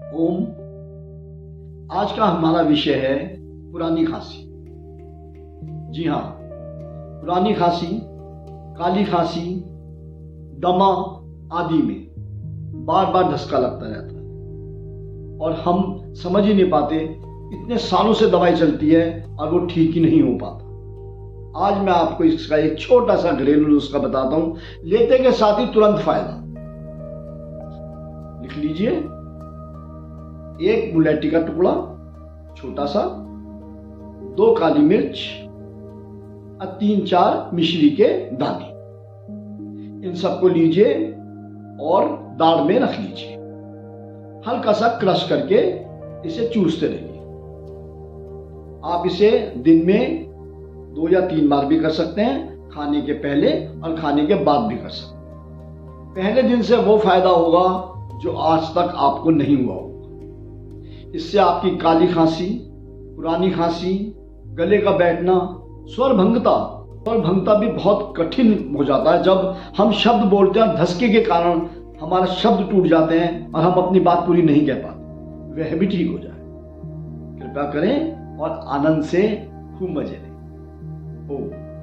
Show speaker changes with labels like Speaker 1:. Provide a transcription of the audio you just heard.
Speaker 1: ओम। आज का हमारा विषय है पुरानी खांसी। जी हाँ, पुरानी खांसी, काली खांसी, दमा आदि में बार बार धक्का लगता रहता है और हम समझ ही नहीं पाते। इतने सालों से दवाई चलती है और वो ठीक ही नहीं हो पाता। आज मैं आपको इसका एक छोटा सा घरेलू नुस्खा बताता हूं, लेते के साथ ही तुरंत फायदा। लिख लीजिए, एक मुलेठी का टुकड़ा छोटा सा, 2 काली मिर्च और 3-4 मिश्री के दाने। इन सबको लीजिए और दाढ़ में रख लीजिए। हल्का सा क्रश करके इसे चूसते रहिए। आप इसे दिन में 2 या 3 बार भी कर सकते हैं, खाने के पहले और खाने के बाद भी कर सकते हैं। पहले दिन से वो फायदा होगा जो आज तक आपको नहीं हुआ होगा। इससे आपकी काली खांसी, पुरानी खांसी, गले का बैठना, स्वर भंगता भी बहुत कठिन हो जाता है। जब हम शब्द बोलते हैं धसके के कारण हमारा शब्द टूट जाते हैं और हम अपनी बात पूरी नहीं कह पाते, वह भी ठीक हो जाए। कृपया करें और आनंद से खूब मजे लें। ओम।